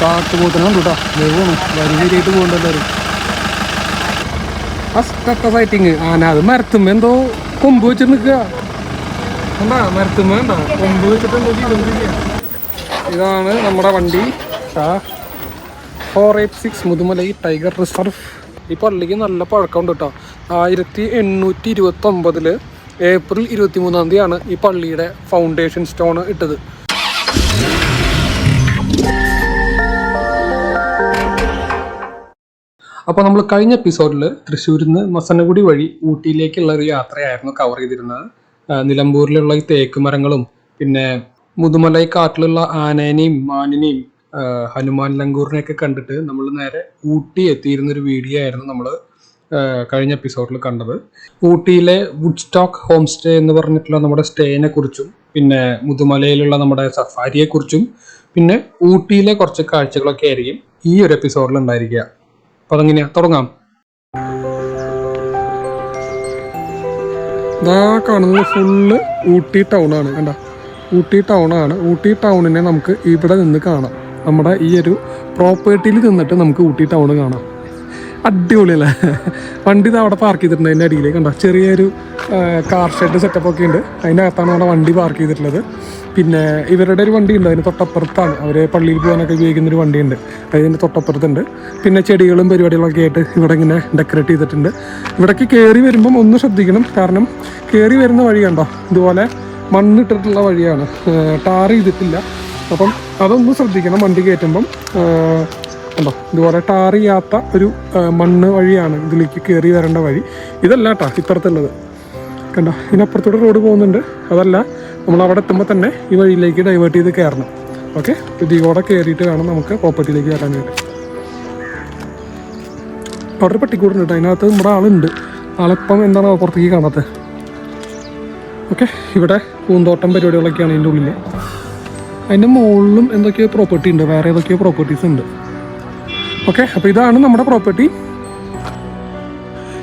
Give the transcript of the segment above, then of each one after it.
കാട്ടുപോത്തനെ കണ്ടു കേട്ടോ. പോകണം വരി വരിയായിട്ട് പോകണ്ട എല്ലാവരും. ഫസ്റ്റത്തെ സൈറ്റിങ് ആന. അത് മരത്തുമ്മ എന്തോ കൊമ്പ് വെച്ചിട്ട് നിൽക്കുക. എന്താ മരത്തുമ്മ ഉണ്ടോ കൊമ്പ് വെച്ചിട്ട് എന്തോ ചെയ്തോണ്ടിരിക്കുക. ഇതാണ് നമ്മുടെ വണ്ടി 486 മുതുമലൈ ടൈഗർ റിസർവ്. ഈ പള്ളിക്ക് നല്ല പഴക്കമുണ്ട് കേട്ടോ. 1829 ഏപ്രിൽ 23 ഈ പള്ളിയുടെ ഫൗണ്ടേഷൻ സ്റ്റോൺ ഇട്ടത്. അപ്പോൾ നമ്മൾ കഴിഞ്ഞ എപ്പിസോഡിൽ തൃശ്ശൂരിൽ നിന്ന് മസനഗുഡി വഴി ഊട്ടിയിലേക്കുള്ള ഒരു യാത്രയായിരുന്നു കവർ ചെയ്തിരുന്നത്. നിലമ്പൂരിലുള്ള ഈ തേക്ക് മരങ്ങളും പിന്നെ മുതുമലൈ കാട്ടിലുള്ള ആനേനെയും മാനിനെയും ഹനുമാൻ ലങ്കൂറിനെയൊക്കെ കണ്ടിട്ട് നമ്മൾ നേരെ ഊട്ടി എത്തിയിരുന്നൊരു വീഡിയോ ആയിരുന്നു നമ്മൾ കഴിഞ്ഞ എപ്പിസോഡിൽ കണ്ടത്. ഊട്ടിയിലെ വുഡ് സ്റ്റോക്ക് ഹോം സ്റ്റേ എന്ന് പറഞ്ഞിട്ടുള്ള നമ്മുടെ സ്റ്റേനെ കുറിച്ചും പിന്നെ മുതുമലയിലുള്ള നമ്മുടെ സഫാരിയെ കുറിച്ചും പിന്നെ ഊട്ടിയിലെ കുറച്ച് കാഴ്ചകളൊക്കെ ആയിരിക്കും ഈ ഒരു എപ്പിസോഡിൽ ഉണ്ടായിരിക്കുക. അപ്പോൾ അതെങ്ങനെയാ തുടങ്ങാം. ഇതാ കാണുന്നത് ഫുള്ള് ഊട്ടി ടൗണാണ്. കണ്ട ഊട്ടി ടൗണാണ്. ഊട്ടി ടൗണിനെ നമുക്ക് ഇവിടെ നിന്ന് കാണാം. നമ്മുടെ ഈ ഒരു പ്രോപ്പർട്ടിയിൽ നിന്നിട്ട് നമുക്ക് ഊട്ടി ടൗൺ കാണാം. അടിപൊളിയല്ലേ. വണ്ടി ഇത് അവിടെ പാർക്ക് ചെയ്തിട്ടുണ്ട്. അതിൻ്റെ അടിയിലേക്ക് കണ്ടോ ചെറിയൊരു കാർ ഷെഡ് സെറ്റപ്പ് ഒക്കെ ഉണ്ട്. അതിൻ്റെ അകത്താണ് അവിടെ വണ്ടി പാർക്ക് ചെയ്തിട്ടുള്ളത്. പിന്നെ ഇവരുടെ ഒരു വണ്ടി ഉണ്ട്, അതിന് തൊട്ടപ്പുറത്താണ്. അവർ പള്ളിയിൽ പോകാനൊക്കെ ഉപയോഗിക്കുന്നൊരു വണ്ടിയുണ്ട്, അതിൻ്റെ തൊട്ടപ്പുറത്തുണ്ട്. പിന്നെ ചെടികളും പരിപാടികളൊക്കെ ആയിട്ട് ഇവിടെ ഇങ്ങനെ ഡെക്കറേറ്റ് ചെയ്തിട്ടുണ്ട്. ഇവിടേക്ക് കയറി വരുമ്പം ഒന്ന് ശ്രദ്ധിക്കണം, കാരണം കയറി വരുന്ന വഴി കണ്ടോ ഇതുപോലെ മണ്ണിട്ടിട്ടുള്ള വഴിയാണ്, ടാർ ചെയ്തിട്ടില്ല. അപ്പം അതൊന്ന് ശ്രദ്ധിക്കണം വണ്ടി കയറ്റുമ്പം. കണ്ടോ ഇതുപോലെ ടാർ ചെയ്യാത്ത ഒരു മണ്ണ് വഴിയാണ് ഇതിലേക്ക് കയറി വരേണ്ട വഴി. ഇതല്ല കേട്ടോ ഇപ്പുറത്തുള്ളത് കണ്ടോ. ഇതിനപ്പുറത്തോടെ റോഡ് പോകുന്നുണ്ട്. അതല്ല, നമ്മൾ അവിടെ എത്തുമ്പോൾ തന്നെ ഈ വഴിയിലേക്ക് ഡൈവേർട്ട് ചെയ്ത് കയറണം. ഓക്കെ, ഇതിലൂടെ കയറിയിട്ട് വേണം നമുക്ക് പ്രോപ്പർട്ടിയിലേക്ക് കയറാനായിട്ട്. അവിടെ ഒരു പട്ടിക്കൂടുണ്ട് കേട്ടോ. അതിനകത്ത് നമ്മുടെ ആളുണ്ട്. ആളിപ്പം എന്താണ് പുറത്തേക്ക് കാണാത്തത്. ഓക്കെ, ഇവിടെ പൂന്തോട്ടം പരിപാടികളൊക്കെയാണ് ഇതിൻ്റെ ഉള്ളിൽ. അതിൻ്റെ മുകളിലും എന്തൊക്കെയോ പ്രോപ്പർട്ടി ഉണ്ട്, വേറെ ഏതൊക്കെയോ പ്രോപ്പർട്ടീസ് ഉണ്ട്. ഓക്കെ, അപ്പോൾ ഇതാണ് നമ്മുടെ പ്രോപ്പർട്ടി.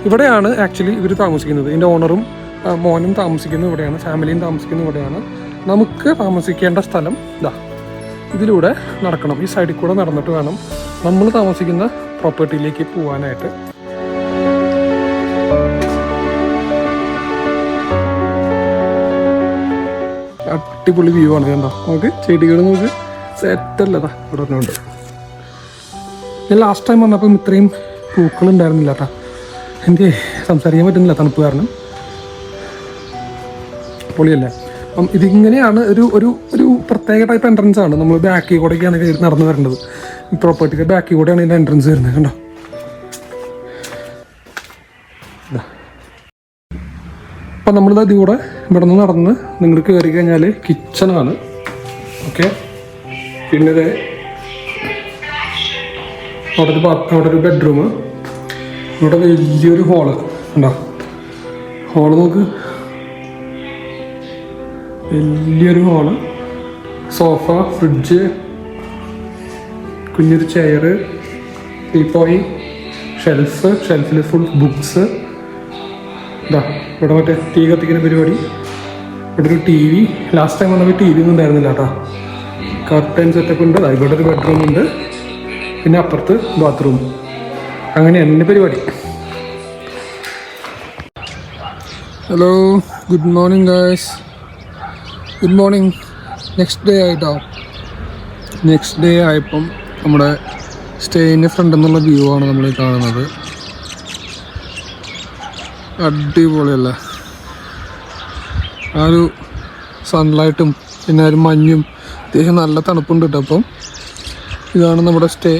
ഇവിടെയാണ് ആക്ച്വലി ഇവർ താമസിക്കുന്നത്. ഇതിൻ്റെ ഓണറും മോനും താമസിക്കുന്നത് ഇവിടെയാണ്, ഫാമിലിയും താമസിക്കുന്നത് ഇവിടെയാണ്. നമുക്ക് താമസിക്കേണ്ട സ്ഥലം ഇതാ ഇതിലൂടെ നടക്കണം. ഈ സൈഡിൽ കൂടെ നടന്നിട്ട് വേണം നമ്മൾ താമസിക്കുന്ന പ്രോപ്പർട്ടിയിലേക്ക് പോകാനായിട്ട്. അടിപൊളി വ്യൂ ആണ് കണ്ടോ. നമുക്ക് ചെടികൾ നമുക്ക് സെറ്റല്ലതാ ഇവിടെ ഉണ്ട്. ഞാൻ ലാസ്റ്റ് ടൈം വന്നപ്പം ഇത്രയും പൂക്കളുണ്ടായിരുന്നില്ല കേട്ടോ. എനിക്ക് സംസാരിക്കാൻ പറ്റുന്നില്ല തണുപ്പ് കാരണം. പൊളിയല്ലേ. അപ്പം ഇതിങ്ങനെയാണ് ഒരു ഒരു ഒരു പ്രത്യേക ടൈപ്പ് എൻട്രൻസ് ആണ്. നമ്മൾ ബാക്കി കൂടെയൊക്കെയാണ് നടന്നു വരേണ്ടത്. പ്രോപ്പർട്ടിയുടെ ബാക്കി കൂടെയാണ് ഇതിൻ്റെ എൻട്രൻസ് വരുന്നത് കണ്ടോ. അപ്പം നമ്മളിത് അതിലൂടെ ഇവിടെ നിന്ന് നടന്ന് നിങ്ങൾ കയറി കഴിഞ്ഞാൽ കിച്ചണാണ്. ഓക്കെ, പിന്നെ അവിടെ ഒരു ബെഡ്റൂം, ഇവിടെ വലിയൊരു ഹോള് ഉണ്ടോ. ഹോള് നോക്ക്, വലിയൊരു ഹോള്, സോഫ, ഫ്രിഡ്ജ്, കുഞ്ഞൊരു ചെയറ്, ടീപ്പോയി, ഷെൽഫിൽ ഫുൾ ബുക്സ്. ഇതാ ഇവിടെ മറ്റേ ടീ കത്തിക്കുന്ന പരിപാടി. ഇവിടെ ഒരു ടി വി. ലാസ്റ്റ് ടൈം വന്നപ്പോൾ ടി വി ഒന്നും ഉണ്ടായിരുന്നില്ല കേട്ടോ. കർട്ടൻ സെറ്റപ്പ് ഉണ്ട്. ഇവിടെ ഒരു ബെഡ്റൂം ഉണ്ട്, പിന്നെ അപ്പുറത്ത് ബാത്റൂം. അങ്ങനെ എൻ്റെ പരിപാടി. Hello, good morning guys. Good morning. Next day ആയിട്ടോ. നെക്സ്റ്റ് ഡേ ആയപ്പം നമ്മുടെ സ്റ്റേയിൻ്റെ ഫ്രണ്ട് എന്നുള്ള വ്യൂ ആണ് നമ്മൾ കാണുന്നത്. അടിപൊളിയല്ലേ. ആ ഒരു സൺലൈറ്റും പിന്നെ ഒരു മഞ്ഞും അത്യാവശ്യം നല്ല തണുപ്പുണ്ട് കേട്ടോ. അപ്പം ഇതാണ് നമ്മുടെ സ്റ്റേ.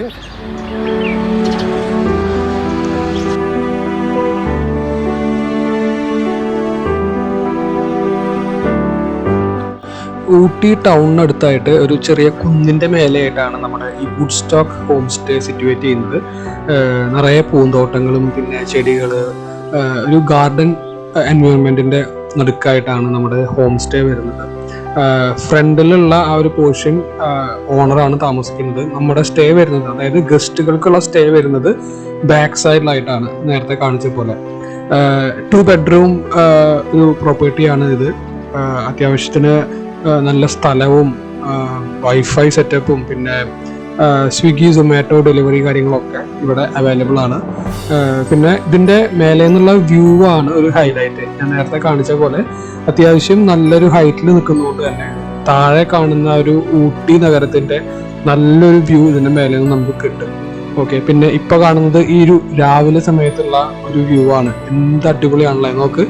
ഊട്ടി ടൗണിനടുത്തായിട്ട് ഒരു ചെറിയ കുന്നിൻ്റെ മേലെയായിട്ടാണ് നമ്മുടെ ഈ wood stock home stay situate ചെയ്യുന്നത്. നിറയെ പൂന്തോട്ടങ്ങളും പിന്നെ ചെടികൾ, ഒരു ഗാർഡൻ എൻവയോൺമെൻറ്റിൻ്റെ നടുക്കായിട്ടാണ് നമ്മുടെ ഹോം സ്റ്റേ വരുന്നത്. ഫ്രണ്ടിലുള്ള ആ ഒരു പോർഷൻ ഓണറാണ് താമസിക്കുന്നത്. നമ്മുടെ സ്റ്റേ വരുന്നത്, അതായത് ഗസ്റ്റുകൾക്കുള്ള സ്റ്റേ വരുന്നത് ബാക്ക് സൈഡിലായിട്ടാണ്, നേരത്തെ കാണിച്ച പോലെ. 2 ബെഡ്റൂം ഒരു പ്രോപ്പർട്ടിയാണ് ഇത്. അത്യാവശ്യത്തിന് നല്ല സ്ഥലവും വൈഫൈ സെറ്റപ്പും പിന്നെ സ്വിഗ്ഗി സൊമാറ്റോ ഡെലിവറി കാര്യങ്ങളൊക്കെ ഇവിടെ അവൈലബിൾ ആണ്. പിന്നെ ഇതിൻ്റെ മേലെ നിന്നുള്ള വ്യൂ ആണ് ഒരു ഹൈലൈറ്റ്. ഞാൻ നേരത്തെ കാണിച്ച പോലെ അത്യാവശ്യം നല്ലൊരു ഹൈറ്റിൽ നിൽക്കുന്നതുകൊണ്ട് തന്നെ താഴെ കാണുന്ന ഒരു ഊട്ടി നഗരത്തിൻ്റെ നല്ലൊരു വ്യൂ ഇതിൻ്റെ മേലെ നിന്ന് നമുക്ക് കിട്ടും. ഓക്കെ, പിന്നെ ഇപ്പൊ കാണുന്നത് ഈ ഒരു രാവിലെ സമയത്തുള്ള ഒരു വ്യൂ ആണ്. എന്ത് അടിപൊളിയാണല്ലേ, നോക്ക്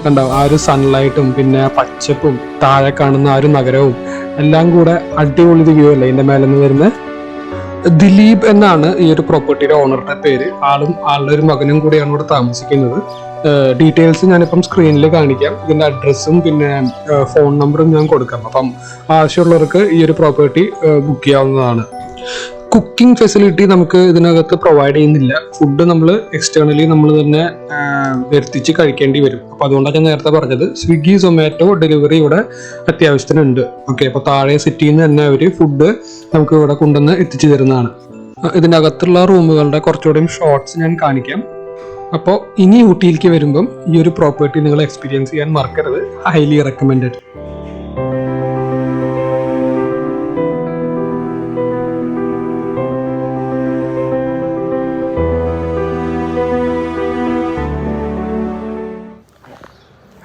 കണ്ടോ, ആ ഒരു സൺലൈറ്റും പിന്നെ പച്ചപ്പും താഴെ കാണുന്ന ആ ഒരു നഗരവും എല്ലാം കൂടെ അടിപൊളി വ്യൂ അല്ലേ ഇതിന്റെ മേലെ നിന്ന് വരുന്നത്. ദിലീപ് എന്നാണ് ഈ ഒരു പ്രോപ്പർട്ടിയുടെ ഓണറുടെ പേര്. ആളുടെ ഒരു മകനും കൂടിയാണ് ഇവിടെ താമസിക്കുന്നത്. ഡീറ്റെയിൽസ് ഞാനിപ്പം സ്ക്രീനിൽ കാണിക്കാം. ഇതിന്റെ അഡ്രസ്സും പിന്നെ ഫോൺ നമ്പറും ഞാൻ കൊടുക്കാം. അപ്പം ആവശ്യമുള്ളവർക്ക് ഈ ഒരു പ്രോപ്പർട്ടി ബുക്ക് ചെയ്യാവുന്നതാണ്. കുക്കിംഗ് ഫെസിലിറ്റി നമുക്ക് ഇതിനകത്ത് പ്രൊവൈഡ് ചെയ്യുന്നില്ല. ഫുഡ് നമ്മൾ എക്സ്റ്റേണലി നമ്മൾ തന്നെ വരുത്തിച്ച് കഴിക്കേണ്ടി വരും. അപ്പോൾ അതുകൊണ്ടാണ് ഞാൻ നേരത്തെ പറഞ്ഞത് സ്വിഗ്ഗി സൊമാറ്റോ ഡെലിവറി ഇവിടെ അത്യാവശ്യത്തിനുണ്ട്. ഓക്കെ, അപ്പോൾ താഴെ സിറ്റിയിൽ നിന്ന് തന്നെ അവർ ഫുഡ് നമുക്ക് ഇവിടെ കൊണ്ടുവന്ന് എത്തിച്ചു തരുന്നതാണ്. ഇതിൻ്റെ അകത്തുള്ള റൂമുകളുടെ കുറച്ചുകൂടെയും ഷോർട്സ് ഞാൻ കാണിക്കാം. അപ്പോൾ ഇനി ഊട്ടിയിലേക്ക് വരുമ്പം ഈ ഒരു പ്രോപ്പർട്ടി നിങ്ങൾ എക്സ്പീരിയൻസ് ചെയ്യാൻ മറക്കരുത്. Highly recommended.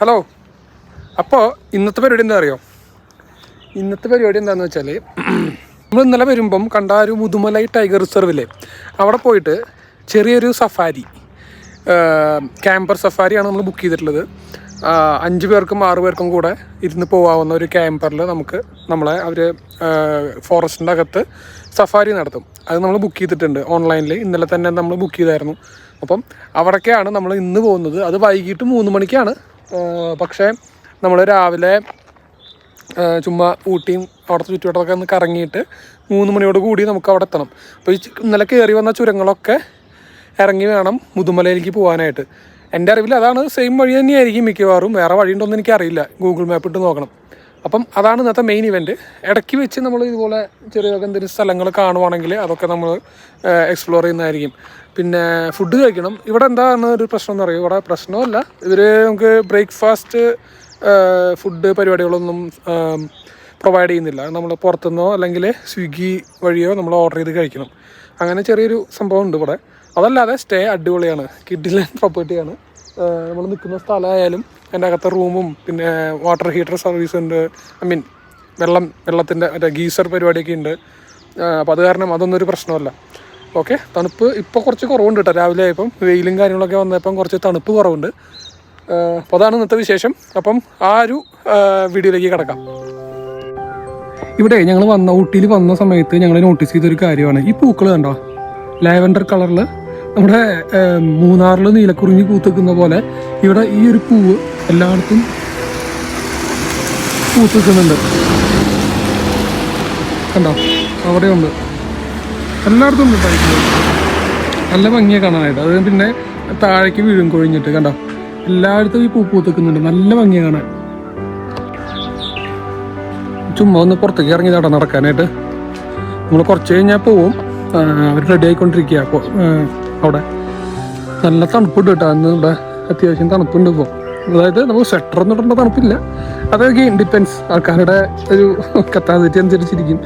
ഹലോ, അപ്പോൾ ഇന്നത്തെ പരിപാടി എന്താ അറിയോ? ഇന്നത്തെ പരിപാടി എന്താണെന്ന് വെച്ചാൽ, നമ്മൾ ഇന്നലെ വരുമ്പം കണ്ട ഒരു മുതുമലൈ ടൈഗർ റിസർവിലെ അവിടെ പോയിട്ട് ചെറിയൊരു സഫാരി, ക്യാമ്പർ സഫാരിയാണ് നമ്മൾ ബുക്ക് ചെയ്തിട്ടുള്ളത്. 5 പേർക്കും 6 പേർക്കും കൂടെ ഇരുന്ന് പോകാവുന്ന ഒരു ക്യാമ്പറിൽ നമ്മളെ അവർ ഫോറസ്റ്റിൻ്റെ അകത്ത് സഫാരി നടത്തും. അത് നമ്മൾ ബുക്ക് ചെയ്തിട്ടുണ്ട് ഓൺലൈനിൽ. ഇന്നലെ തന്നെ നമ്മൾ ബുക്ക് ചെയ്തായിരുന്നു. അപ്പം അവിടേക്കാണ് നമ്മൾ ഇന്ന് പോകുന്നത്. അത് വൈകിട്ട് 3 മണിക്കാണ്. പക്ഷേ നമ്മൾ രാവിലെ ചുമ്മാ ഊട്ടിയും അവിടുത്തെ ചുറ്റുവട്ടമൊക്കെ ഒന്ന് കറങ്ങിയിട്ട് 3 മണിയോട് കൂടി നമുക്ക് അവിടെ എത്തണം. അപ്പോൾ ഈ ഇന്നലെ കയറി വന്ന ചുരങ്ങളൊക്കെ ഇറങ്ങി വേണം മുതുമലയിലേക്ക് പോകാനായിട്ട്. എൻ്റെ അറിവിൽ അതാണ് സെയിം വഴി തന്നെയായിരിക്കും മിക്കവാറും. വേറെ വഴിയുണ്ടോയെന്ന് എനിക്കറിയില്ല, ഗൂഗിൾ മാപ്പ് ഇട്ട് നോക്കണം. അപ്പം അതാണ് ഇന്നത്തെ മെയിൻ ഇവൻറ്റ്. ഇടയ്ക്ക് വെച്ച് നമ്മൾ ഇതുപോലെ ചെറിയ എന്തെങ്കിലും സ്ഥലങ്ങൾ കാണുവാണെങ്കിൽ അതൊക്കെ നമ്മൾ എക്സ്പ്ലോർ ചെയ്യുന്നതായിരിക്കും. പിന്നെ ഫുഡ് കഴിക്കണം. ഇവിടെ എന്താണ് ഒരു പ്രശ്നം എന്ന് പറയുക, ഇവിടെ പ്രശ്നമല്ല, ഇവർ നമുക്ക് ബ്രേക്ക്ഫാസ്റ്റ് ഫുഡ് പരിപാടികളൊന്നും പ്രൊവൈഡ് ചെയ്യുന്നില്ല. നമ്മൾ പുറത്തുനിന്നോ അല്ലെങ്കിൽ സ്വിഗ്ഗി വഴിയോ നമ്മൾ ഓർഡർ ചെയ്ത് കഴിക്കണം. അങ്ങനെ ചെറിയൊരു സംഭവം ഉണ്ട് ഇവിടെ. അതല്ലാതെ സ്റ്റേ അടിപൊളിയാണ്, കിഡിലൻ പ്രോപ്പർട്ടിയാണ്. നമ്മൾ നിൽക്കുന്ന സ്ഥലമായാലും അതിൻ്റെ അകത്തെ റൂമും പിന്നെ വാട്ടർ ഹീറ്റർ സർവീസ് ഉണ്ട്. വെള്ളത്തിൻ്റെ മറ്റേ ഗീസർ പരിപാടിയൊക്കെ ഉണ്ട്. അപ്പോൾ അത് കാരണം അതൊന്നും ഒരു പ്രശ്നമല്ല. ഓക്കെ, തണുപ്പ് ഇപ്പോൾ കുറച്ച് കുറവുണ്ട് കേട്ടോ. രാവിലെ ആയപ്പം വെയിലും കാര്യങ്ങളൊക്കെ വന്നപ്പം കുറച്ച് തണുപ്പ് കുറവുണ്ട്. അപ്പോൾ അതാണ് ഇന്നത്തെ വിശേഷം. അപ്പം ആ ഒരു വീഡിയോയിലേക്ക് കിടക്കാം. ഇവിടെ ഞങ്ങൾ ഊട്ടിയിൽ വന്ന സമയത്ത് ഞങ്ങൾ നോട്ടീസ് ചെയ്തൊരു കാര്യമാണ് ഈ പൂക്കൾ കണ്ടോ, ലാവൻഡർ കളറിൽ. നമ്മുടെ മൂന്നാറിൽ നീലക്കുറിഞ്ഞി പൂത്തുക്കുന്ന പോലെ ഇവിടെ ഈ ഒരു പൂവ് എല്ലായിടത്തും പൂത്തുക്കുന്നുണ്ട്. കണ്ടോ, അവിടെയുണ്ട്, എല്ലായിടത്തും ഉണ്ട്. നല്ല ഭംഗിയാണ് കാണാനായിട്ട്. അത് പിന്നെ താഴേക്ക് വീഴും കൊഴിഞ്ഞിട്ട്. കണ്ടോ, എല്ലായിടത്തും ഈ പൂ പൂത്തുക്കുന്നുണ്ട്. നല്ല ഭംഗിയാണ് കാണാൻ. ചുമ്മാ ഒന്ന് പുറത്തേക്ക് ഇറങ്ങിയതാട്ടോ നടക്കാനായിട്ട്. നമ്മൾ കുറച്ച് കഴിഞ്ഞാൽ പോവും. അവർ റെഡി ആയിക്കൊണ്ടിരിക്കുക. അപ്പോൾ അവിടെ നല്ല തണുപ്പുണ്ട് കേട്ടോ. അന്ന് ഇവിടെ അത്യാവശ്യം തണുപ്പുണ്ട് ഇപ്പോൾ. അതായത് നമുക്ക് സ്വെറ്റർ ഒന്നും ഇടേണ്ട തണുപ്പില്ല. അതൊക്കെ ഡിപ്പെൻസ്, ആൾക്കാരുടെ ഒരു കപ്പാസിറ്റി അനുസരിച്ചിരിക്കും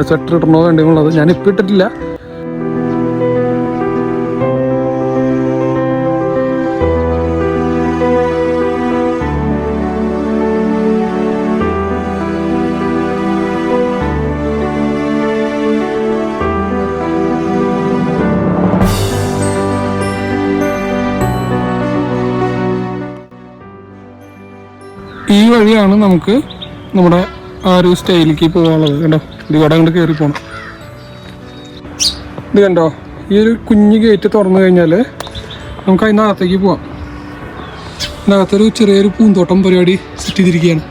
സ്വെറ്റർ ഇടണോ വേണ്ടിയുള്ളത്. ഞാനിപ്പോൾ ഇട്ടിട്ടില്ല. ഈ വഴിയാണ് നമുക്ക് നമ്മുടെ ആ ഒരു സ്റ്റൈലിലേക്ക് പോകാനുള്ളത്. കണ്ടോ, ഇതിവിടെ അങ്ങോട്ട് കയറി പോകണം. ഇത് കണ്ടോ, ഈ ഒരു കുഞ്ഞ് ഗേറ്റ് തുറന്നു കഴിഞ്ഞാൽ നമുക്ക് അതിനകത്തേക്ക് പോവാം. അതിനകത്തൊരു ചെറിയൊരു പൂന്തോട്ടം പരിപാടി സെറ്റ് ചെയ്തിരിക്കുകയാണ്.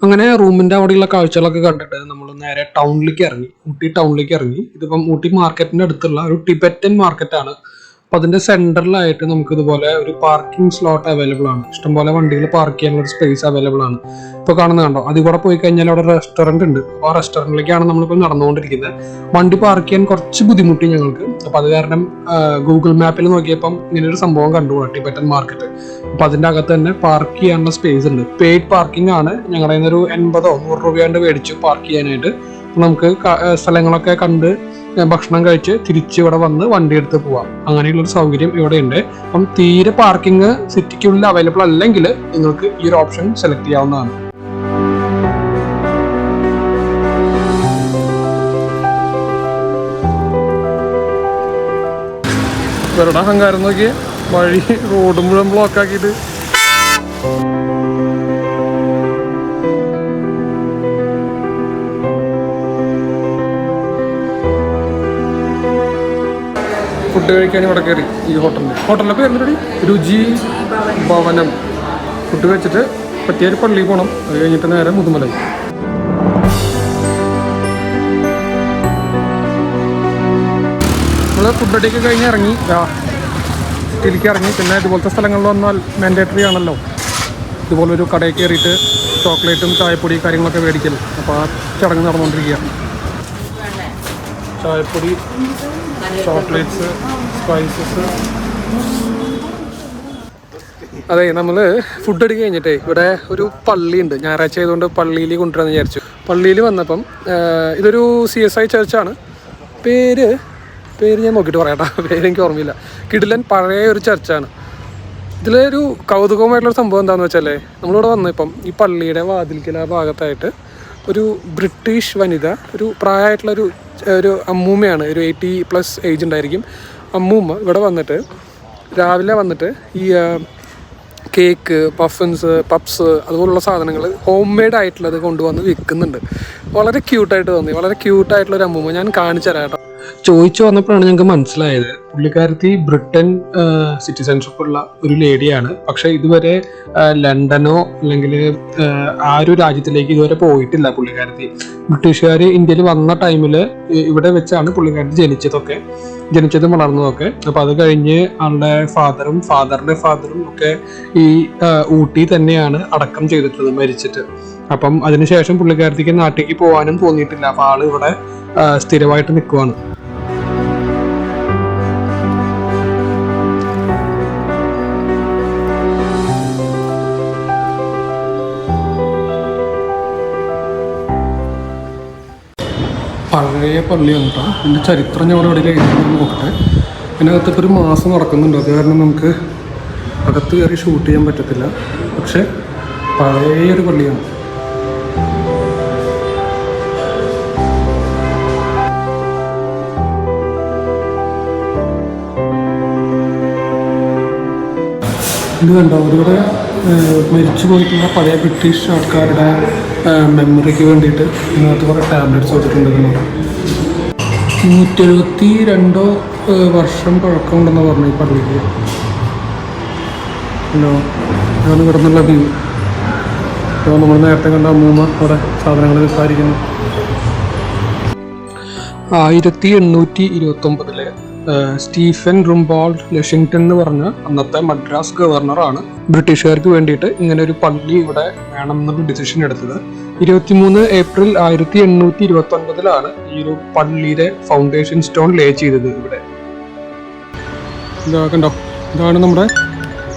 അങ്ങനെ റൂമിൻ്റെ അവിടെയുള്ള കാഴ്ചകളൊക്കെ കണ്ടിട്ട് നമ്മൾ നേരെ ടൗണിലേക്ക് ഇറങ്ങി, ഊട്ടി ടൗണിലേക്ക് ഇറങ്ങി. ഇതിപ്പം ഊട്ടി മാർക്കറ്റിൻ്റെ അടുത്തുള്ള ഒരു ടിബറ്റൻ മാർക്കറ്റാണ്. അപ്പോൾ അതിൻ്റെ സെൻറ്ററിലായിട്ട് നമുക്ക് ഇതുപോലെ ഒരു പാർക്കിംഗ് സ്ലോട്ട് അവൈലബിൾ ആണ്. ഇഷ്ടംപോലെ വണ്ടികൾ പാർക്ക് ചെയ്യാനുള്ള ഒരു സ്പേസ് അവൈലബിൾ ആണ്. ഇപ്പോൾ കാണുന്നത് കണ്ടോ, അതിൽ കൂടെ പോയി കഴിഞ്ഞാൽ അവിടെ റെസ്റ്റോറൻറ്റ് ഉണ്ട്. അപ്പോൾ ആ റെസ്റ്റോറൻറ്റിലേക്കാണ് നമ്മളിപ്പോൾ നടന്നുകൊണ്ടിരിക്കുന്നത്. വണ്ടി പാർക്ക് ചെയ്യാൻ കുറച്ച് ബുദ്ധിമുട്ടി ഞങ്ങൾക്ക്. അപ്പോൾ അത് കാരണം ഗൂഗിൾ മാപ്പിൽ നോക്കിയപ്പം ഇങ്ങനെ ഒരു സംഭവം കണ്ടു, ടിബറ്റൻ മാർക്കറ്റ്. അപ്പോൾ അതിൻ്റെ അകത്ത് തന്നെ പാർക്ക് ചെയ്യാനുള്ള സ്പേസ് ഉണ്ട്. പെയ്ഡ് പാർക്കിംഗ് ആണ്. ഞങ്ങളുടെ കയ്യിൽ നിന്നൊരു 80-100 രൂപ മേടിച്ചു പാർക്ക് ചെയ്യാനായിട്ട്. നമുക്ക് സ്ഥലങ്ങളൊക്കെ കണ്ട് ഭക്ഷണം കഴിച്ച് തിരിച്ച് ഇവിടെ വന്ന് വണ്ടി എടുത്ത് പോവാം. അങ്ങനെയുള്ളൊരു സൗകര്യം ഇവിടെ ഉണ്ട്. അപ്പം തീരെ പാർക്കിംഗ് സിറ്റിക്കുള്ളിൽ അവൈലബിൾ അല്ലെങ്കിൽ നിങ്ങൾക്ക് ഈ ഒരു ഓപ്ഷൻ സെലക്ട് ചെയ്യാവുന്നതാണ്. ഇവരുടെ അഹങ്കാരം നോക്കിയേ, വഴി റോഡ് മുഴുവൻ ബ്ലോക്ക് ആക്കിയിട്ട്. ഫുഡ് കഴിക്കാൻ ഇവിടെ കയറി ഈ ഹോട്ടലിൻ്റെ പേര് രുചി ഭവനം. ഫുഡ് കഴിച്ചിട്ട് പറ്റിയൊരു പള്ളിയിൽ പോകണം. അത് കഴിഞ്ഞിട്ട് നേരെ മുതുമലായി. നമ്മൾ ഫുഡ് അടിയൊക്കെ കഴിഞ്ഞ് ഇറങ്ങി സ്റ്റീലേക്ക് ഇറങ്ങി. പിന്നെ ഇതുപോലത്തെ സ്ഥലങ്ങളിൽ വന്നാൽ മാൻഡേറ്ററി ആണല്ലോ ഇതുപോലൊരു കടയിൽ കയറിയിട്ട് ചോക്ലേറ്റും ചായപ്പൊടി കാര്യങ്ങളൊക്കെ മേടിക്കൽ. അപ്പോൾ ആ ചടങ്ങ് നടന്നുകൊണ്ടിരിക്കുകയാണ്. ചായപ്പൊടി, ചോക്ലേറ്റ്സ്, സ്പൈസസ്. അതെ, നമ്മൾ ഫുഡ് അടി കഴിഞ്ഞിട്ടേ ഇവിടെ ഒരു പള്ളിയുണ്ട്. ഞായറാഴ്ച ആയതുകൊണ്ട് പള്ളിയിൽ കൊണ്ടുവരാമെന്ന് വിചാരിച്ചു. പള്ളിയിൽ വന്നപ്പം ഇതൊരു CSI ചർച്ചാണ്. പേര് ഞാൻ നോക്കിയിട്ട് പറയാട്ടോ, പേരെനിക്ക് ഓർമ്മയില്ല. കിടിലൻ പഴയ ഒരു ചർച്ചാണ്. ഇതിലൊരു കൗതുകമായിട്ടുള്ളൊരു സംഭവം എന്താണെന്ന് വെച്ചാലേ, നമ്മളിവിടെ വന്നപ്പം ഈ പള്ളിയുടെ വാതിൽക്കൽ ആ ഭാഗത്തായിട്ട് ഒരു ബ്രിട്ടീഷ് വനിത, ഒരു പ്രായമായിട്ടുള്ളൊരു അമ്മൂമ്മയാണ്. ഒരു 80+ ഏജ് ഉണ്ടായിരിക്കും. അമ്മൂമ്മ ഇവിടെ വന്നിട്ട് രാവിലെ വന്നിട്ട് ഈ കേക്ക്, പപ്സ് അതുപോലുള്ള സാധനങ്ങൾ ഹോം മെയ്ഡ് ആയിട്ടുള്ളത് കൊണ്ടുവന്ന് വിൽക്കുന്നുണ്ട്. വളരെ ക്യൂട്ടായിട്ട് തോന്നി. വളരെ ക്യൂട്ടായിട്ടുള്ളൊരു അമ്മൂമ്മ. ഞാൻ കാണിച്ചു തരാം കേട്ടോ. ചോദിച്ചു വന്നപ്പോഴാണ് ഞങ്ങൾക്ക് മനസ്സിലായത് പുള്ളിക്കാരത്തി ബ്രിട്ടൻ സിറ്റിസൺഷിപ്പ് ഉള്ള ഒരു ലേഡിയാണ്. പക്ഷെ ഇതുവരെ ലണ്ടനോ അല്ലെങ്കിൽ ആ ഒരു രാജ്യത്തിലേക്ക് ഇതുവരെ പോയിട്ടില്ല പുള്ളിക്കാരത്തി. ബ്രിട്ടീഷുകാർ ഇന്ത്യയിൽ വന്ന ടൈമിൽ ഇവിടെ വെച്ചാണ് പുള്ളിക്കാരത്തി ജനിച്ചതും വളർന്നതൊക്കെ. അപ്പോൾ അത് കഴിഞ്ഞ് ആളുടെ ഫാദറിന്റെ ഫാദറും ഒക്കെ ഈ ഊട്ടി തന്നെയാണ് അടക്കം ചെയ്തിട്ടുള്ളത്, മരിച്ചിട്ട്. അപ്പം അതിനുശേഷം പുള്ളിക്കാരത്തിക്ക് നാട്ടിലേക്ക് പോകാനും തോന്നിയിട്ടില്ല. അപ്പോൾ ആള് ഇവിടെ സ്ഥിരമായിട്ട് നിൽക്കുവാണ്. പഴയ പള്ളിയാണ് കേട്ടോ. ഇതിൻ്റെ ചരിത്രം ഞാൻ ഇവിടെ എഴുതി നോക്കട്ടെ. അതിനകത്തൊക്കെ ഒരു മാസം നടക്കുന്നുണ്ട്. അത് കാരണം നമുക്ക് അകത്ത് കയറി ഷൂട്ട് ചെയ്യാൻ പറ്റത്തില്ല. പക്ഷെ പഴയൊരു പള്ളിയാണ്. ഇത് കണ്ടോ, ഇവിടെ മരിച്ചു പോയിട്ടുള്ള പഴയ ബ്രിട്ടീഷ് ആൾക്കാരുടെ മെമ്മറിക്ക് വേണ്ടിയിട്ട് ഇതിനകത്ത് കുറേ ടാബ്ലറ്റ്സ് വെച്ചിട്ടുണ്ടെന്ന്. 172 വർഷം പഴക്കമുണ്ടെന്ന് പറഞ്ഞു ഈ പള്ളിക്ക്. ഹലോ, അതാണ് ഇവിടെ നിന്നുള്ള വ്യൂ. അപ്പോൾ നമ്മൾ നേരത്തെ കണ്ട അമ്മൂമ്മ അവിടെ സാധനങ്ങൾ വിൽക്കാതിരിക്കുന്നു. 1829 സ്റ്റീഫൻ റുംബോൾഡ് ലഷിംഗ്ടൺ എന്ന് പറഞ്ഞ അന്നത്തെ മദ്രാസ് ഗവർണറാണ് ബ്രിട്ടീഷുകാർക്ക് വേണ്ടിയിട്ട് ഇങ്ങനെ ഒരു പള്ളി ഇവിടെ വേണം എന്നൊരു ഡിസിഷൻ എടുത്തത്. 23 ഏപ്രിൽ 1829 ഈ ഒരു പള്ളിയുടെ ഫൗണ്ടേഷൻ സ്റ്റോൺ ലേ ചെയ്തത് ഇവിടെ. കണ്ടോ, ഇതാണ് നമ്മുടെ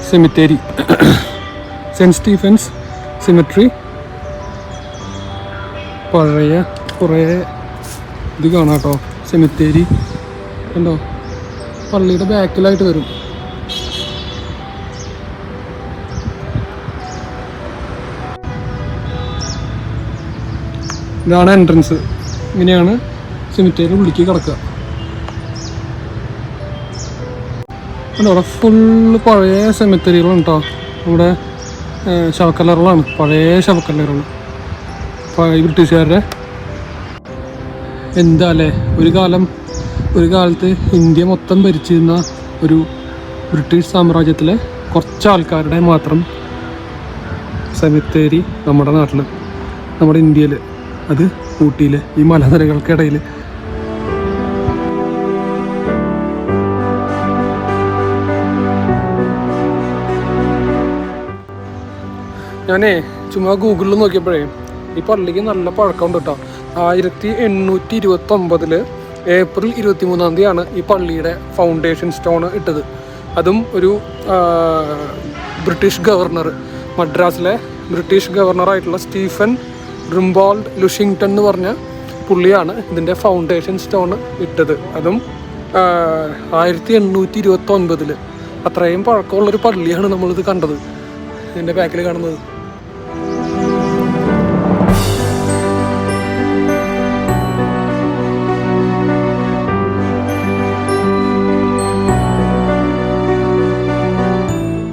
സെമിത്തേരി, സെന്റ് സ്റ്റീഫൻസ് സെമിട്രി. പഴയ കുറേ ഇത് കാണാം കേട്ടോ, സെമിത്തേരി കണ്ടോ, പള്ളിയുടെ ബാക്കിലായിട്ട് വരും. ഇതാണ് എൻട്രൻസ്. ഇങ്ങനെയാണ് സെമിത്തേരി ഉള്ളിലേക്ക് കിടക്കുക. അവിടെ ഫുള്ള് പഴയ സെമിത്തേരികളാണ് കേട്ടോ. ഇവിടെ ശവക്കല്ലറുകളാണ്, പഴയ ശവക്കല്ലറുകൾ, പഴയ ബ്രിട്ടീഷുകാരുടെ. എന്താ അല്ലേ, ഒരു കാലത്ത് ഇന്ത്യ മൊത്തം ഭരിച്ചിരുന്ന ഒരു ബ്രിട്ടീഷ് സാമ്രാജ്യത്തിലെ കുറച്ച് ആൾക്കാരുടെ മാത്രം സെമിത്തേരി നമ്മുടെ നാട്ടിൽ, നമ്മുടെ ഇന്ത്യയിൽ, അത് ഊട്ടിയിൽ ഈ മലനിരകൾക്കിടയിൽ. ഞാനേ ചുമ്മാ ഗൂഗിളിൽ നോക്കിയപ്പോഴേ ഈ പള്ളിക്ക് നല്ല പഴക്കമുണ്ട് കേട്ടോ. 1829 ഏപ്രിൽ 23 ഈ പള്ളിയുടെ ഫൗണ്ടേഷൻ സ്റ്റോൺ ഇട്ടത്. അതും ഒരു ബ്രിട്ടീഷ് ഗവർണർ, മദ്രാസിലെ ബ്രിട്ടീഷ് ഗവർണറായിട്ടുള്ള സ്റ്റീഫൻ റിംബോൾഡ് ലുഷിങ്ടൺ എന്ന് പറഞ്ഞ പുള്ളിയാണ് ഇതിൻ്റെ ഫൗണ്ടേഷൻ സ്റ്റോൺ ഇട്ടത്. അതും 1829. അത്രയും പഴക്കമുള്ളൊരു പള്ളിയാണ് നമ്മളിത് കണ്ടത്, ഇതിൻ്റെ ബാക്കിൽ കാണുന്നത്.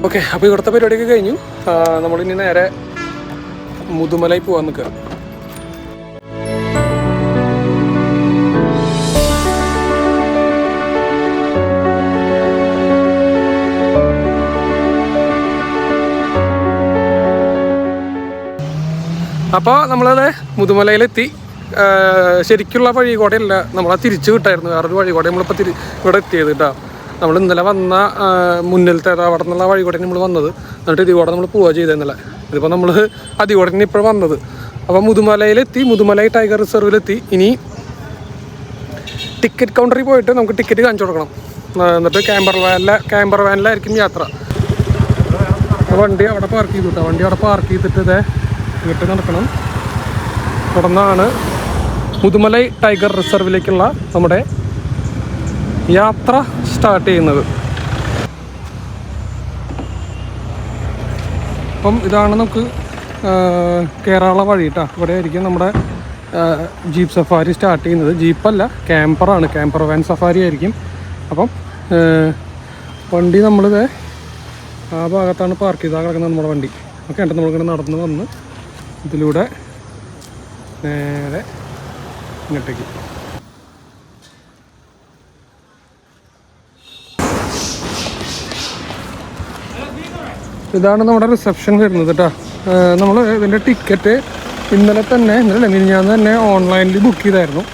ഓക്കെ, അപ്പോൾ ഇവിടുത്തെ പരിപാടിയൊക്കെ കഴിഞ്ഞു. നമ്മളിനി നേരെ മുതുമലയിൽ പോകാൻ നിൽക്കുക. അപ്പോൾ നമ്മളത് മുതുമലയിലെത്തി. ശരിക്കുള്ള വഴി കൂടെയല്ല, നമ്മളെ തിരിച്ചു വിട്ടായിരുന്നു. വേറൊരു വഴി കൂടെ നമ്മളിപ്പോൾ ഇവിടെ എത്തിയത് കേട്ടോ. നമ്മൾ ഇന്നലെ വന്ന മുന്നിലത്തെ അവിടെ നിന്നുള്ള വഴി കൂടെ നമ്മൾ വന്നത്. എന്നിട്ട് ഇതികൂടെ നമ്മൾ പോവുക ചെയ്തെന്നല്ല. ഇതിപ്പോൾ നമ്മൾ അതികൂടെ തന്നെ ഇപ്പോൾ വന്നത്. അപ്പോൾ മുതുമലയിലെത്തി, മുതുമലൈ ടൈഗർ റിസർവിലെത്തി. ഇനി ടിക്കറ്റ് കൗണ്ടറിൽ പോയിട്ട് നമുക്ക് ടിക്കറ്റ് കാണിച്ചു കൊടുക്കണം. എന്നിട്ട് ക്യാമ്പർ വാനിലായിരിക്കും യാത്ര. വണ്ടി അവിടെ പാർക്ക് ചെയ്തു കേട്ടോ. വണ്ടി അവിടെ പാർക്ക് ചെയ്തിട്ട് ഇതേ ഇങ്ങോട്ട് നടക്കണം. തുടർന്നാണ് മുതുമലൈ ടൈഗർ റിസർവിലേക്കുള്ള നമ്മുടെ യാത്ര സ്റ്റാർട്ട് ചെയ്യുന്നത്. അപ്പം ഇതാണ് നമുക്ക് കേരള വഴി കേട്ടോ. ഇവിടെ ആയിരിക്കും നമ്മുടെ ജീപ്പ് സഫാരി സ്റ്റാർട്ട് ചെയ്യുന്നത്. ജീപ്പല്ല, ക്യാമ്പറാണ്, ക്യാമ്പർ വാൻ സഫാരി ആയിരിക്കും. അപ്പം വണ്ടി നമ്മളിത് ആ ഭാഗത്താണ് പാർക്ക് ചെയ്ത് കിടക്കുന്നത് നമ്മുടെ വണ്ടി. ഓക്കെ, എന്നിട്ട് നമ്മളിങ്ങനെ നടന്ന് വന്ന് ഇതിലൂടെ നേരെ ഇങ്ങോട്ടേക്ക്. ഇതാണ് നമ്മുടെ റിസപ്ഷൻ വരുന്നത് കേട്ടോ. നമ്മൾ ഇതിൻ്റെ ടിക്കറ്റ് ഇന്നലെ മിനിഞ്ഞാന്ന് തന്നെ ഓൺലൈനിൽ ബുക്ക് ചെയ്തായിരുന്നു.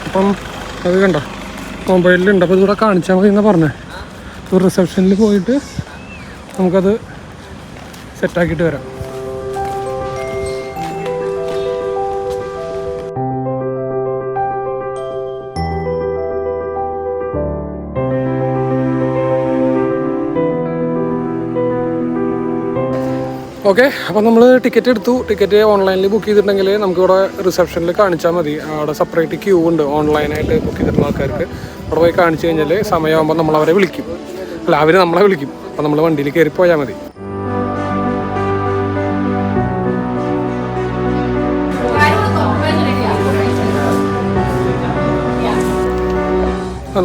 അപ്പം അത് കണ്ടോ മൊബൈലിലുണ്ട്. അപ്പോൾ ഇതിവിടെ കാണിച്ചാൽ മതി എന്നാണ് പറഞ്ഞത്. അപ്പോൾ റിസപ്ഷനിൽ പോയിട്ട് നമുക്കത് സെറ്റാക്കിയിട്ട് വരാം. ഓക്കെ, അപ്പോൾ നമ്മൾ ടിക്കറ്റ് എടുത്തു. ടിക്കറ്റ് ഓൺലൈനിൽ ബുക്ക് ചെയ്തിട്ടുണ്ടെങ്കിൽ നമുക്കിവിടെ റിസപ്ഷനിൽ കാണിച്ചാൽ മതി. അവിടെ സെപ്പറേറ്റ് ക്യൂ ഉണ്ട് ഓൺലൈനായിട്ട് ബുക്ക് ചെയ്തിട്ടുള്ള ആൾക്കാർക്ക്. അവിടെ പോയി കാണിച്ചു കഴിഞ്ഞാൽ സമയമാകുമ്പോൾ നമ്മളവരെ വിളിക്കും. അല്ല, അവർ നമ്മളെ വിളിക്കും. അപ്പോൾ നമ്മൾ വണ്ടിയിൽ കയറി പോയാൽ മതി.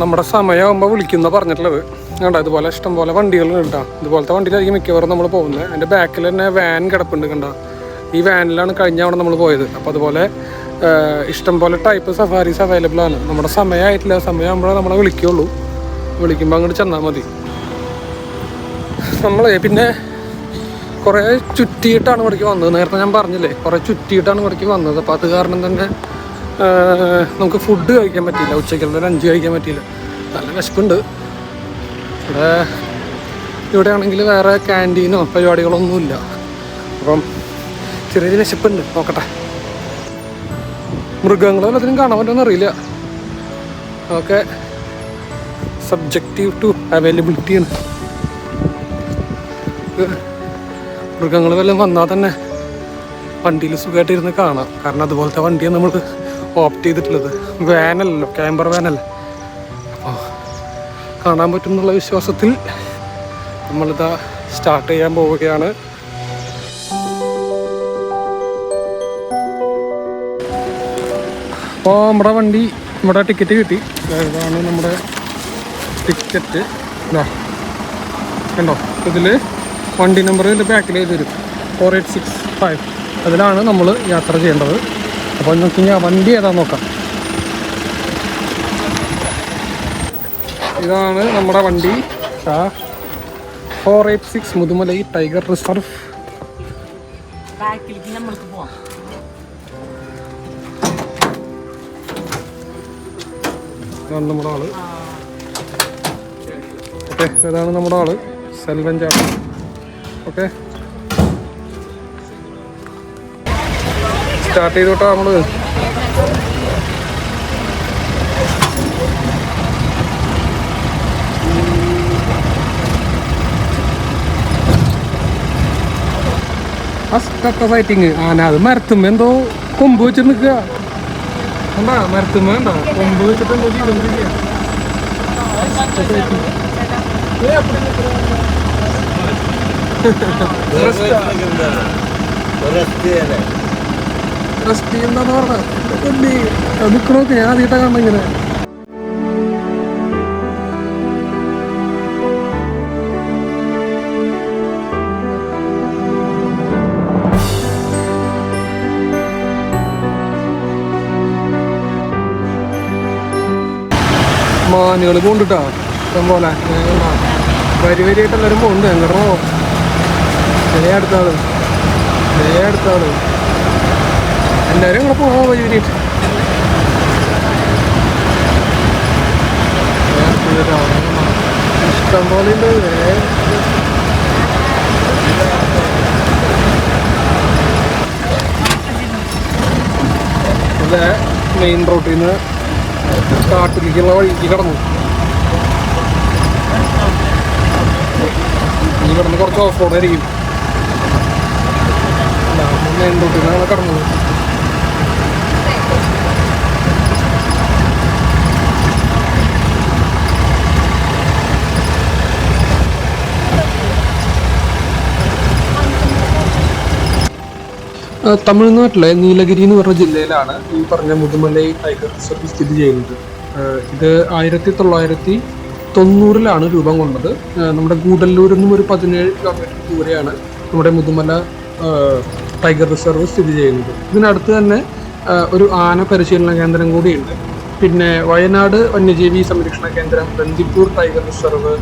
നമ്മുടെ സമയമാകുമ്പോൾ വിളിക്കുന്ന പറഞ്ഞിട്ടുള്ളത് കണ്ടോ. ഇതുപോലെ ഇഷ്ടംപോലെ വണ്ടികളുണ്ട് കേട്ടോ. ഇതുപോലത്തെ വണ്ടിയിലായിരിക്കും മിക്കവാറും നമ്മൾ പോകുന്നത്. എൻ്റെ ബാക്കിൽ തന്നെ വാൻ കിടപ്പുണ്ട് കണ്ടോ. ഈ വാനിലാണ് കഴിഞ്ഞ അവിടെ നമ്മൾ പോയത്. അപ്പോൾ അതുപോലെ ഇഷ്ടംപോലെ ടൈപ്പ് സഫാരീസ് അവൈലബിൾ ആണ്. നമ്മുടെ സമയമായിട്ടില്ല, സമയമാകുമ്പോഴേ നമ്മളെ വിളിക്കുകയുള്ളൂ. വിളിക്കുമ്പോൾ അങ്ങോട്ട് ചെന്നാൽ മതി. നമ്മൾ പിന്നെ കുറേ ചുറ്റിയിട്ടാണ് ഇവിടേക്ക് വന്നത്. നേരത്തെ ഞാൻ പറഞ്ഞില്ലേ, കുറേ ചുറ്റിയിട്ടാണ് ഇവിടേക്ക് വന്നത്. അപ്പോൾ അത് കാരണം തന്നെ നമുക്ക് ഫുഡ് കഴിക്കാൻ പറ്റിയില്ല. ഉച്ചയ്ക്കുള്ള ലഞ്ച് കഴിക്കാൻ പറ്റിയില്ല. നല്ല വിശപ്പുണ്ട്. ഇവിടെ ആണെങ്കിൽ വേറെ ക്യാൻറ്റീനോ പരിപാടികളൊന്നുമില്ല. അപ്പം ചെറിയൊരു വിശപ്പുണ്ട്. നോക്കട്ടെ, മൃഗങ്ങളെല്ലാത്തിനും കാണാൻ പറ്റുമെന്ന് അറിയില്ല. ഓക്കെ, സബ്ജക്റ്റീവ് ടു അവൈലബിലിറ്റിയാണ്. മൃഗങ്ങൾ വല്ലതും വന്നാൽ തന്നെ വണ്ടിയിൽ സുഖമായിട്ടിരുന്ന് കാണാം. കാരണം അതുപോലത്തെ വണ്ടിയാണ് നമ്മൾ ഓപ്റ്റ് ചെയ്തിട്ടുള്ളത്. വാനല്ലല്ലോ, ക്യാമ്പർ വാനല്ല. അപ്പോൾ കാണാൻ പറ്റും എന്നുള്ള വിശ്വാസത്തിൽ നമ്മളിതാ സ്റ്റാർട്ട് ചെയ്യാൻ പോവുകയാണ്. അപ്പോൾ നമ്മുടെ വണ്ടി, നമ്മുടെ ടിക്കറ്റ് കിട്ടി. ഇതാണ് നമ്മുടെ ടിക്കറ്റ്. ഇതാ കണ്ടോ, ഇതിൽ വണ്ടി നമ്പർ ഇതിൻ്റെ ബാക്കിൽ വരും 4865. അതിലാണ് നമ്മൾ യാത്ര ചെയ്യേണ്ടത്. അപ്പോൾ നമുക്ക് ഇനി വണ്ടി ഏതാ നോക്കാം. ഇതാണ് നമ്മുടെ വണ്ടി 486 മുതുമലൈ ടൈഗർ റിസർവ്. ഇതാണ് നമ്മുടെ ആള്. ഓക്കെ, ഇതാണ് നമ്മുടെ ആള് സെൽവൻ ചാപ്പ. ഓക്കെ, സ്റ്റാർട്ട് ചെയ്തോട്ടാ നമ്മള്. ഫസ്റ്റത്തെ സൈറ്റിങ് ആന. അത് മരത്തുമ്പോ എന്തോ കൊമ്പ് വെച്ചിട്ട് നിൽക്കുക. എന്താ മരത്തുമ്പോ വേണ്ട കൊമ്പ് വെച്ചിട്ട് എന്തോ ചെയ്തോണ്ടിരിക്കുക. എന്താന്ന് പറഞ്ഞ നിക്കണോക്കെ ഞാൻ ആദ്യമായിട്ടാ കാണണം ഇങ്ങനെ. മാനുകൾ പോണ്ടിട്ടാ ഇഷ്ടം പോലെ വരി വരിയായിട്ട് എല്ലാവരും പോകുന്നുണ്ട്. എങ്ങടോ അടുത്താള് അടുത്താള് എല്ലാവരും ഇങ്ങനെ പോകാൻ വരി വരിയായിട്ട്. ഇഷ്ടം പോലെ ഉണ്ട്. അതെ മെയിൻ റോട്ടിൽ നിന്ന് കാട്ടിലേക്കുള്ള വഴിക്ക് കിടന്നു. ഈ കിടന്ന് കുറച്ച് ഓഫ് റോഡ് ആയിരിക്കും. മെയിൻ റോട്ടിൽ നിന്നാണ് കിടന്നത്. തമിഴ്നാട്ടിലെ നീലഗിരി എന്ന് പറഞ്ഞ ജില്ലയിലാണ് ഈ പറഞ്ഞ മുതുമലൈ ടൈഗർ റിസർവ് സ്ഥിതി ചെയ്യുന്നത്. ഇത് 1990 രൂപം കൊണ്ടത്. നമ്മുടെ ഗൂഡല്ലൂരിൽ നിന്നും ഒരു 17 കിലോമീറ്റർ ദൂരെയാണ് നമ്മുടെ മുതുമല ടൈഗർ റിസർവ് സ്ഥിതി ചെയ്യുന്നത്. ഇതിനടുത്ത് തന്നെ ഒരു ആന പരിശീലന കേന്ദ്രം കൂടിയുണ്ട്. പിന്നെ വയനാട് വന്യജീവി സംരക്ഷണ കേന്ദ്രം, ബന്ദിപ്പൂർ ടൈഗർ റിസർവ്,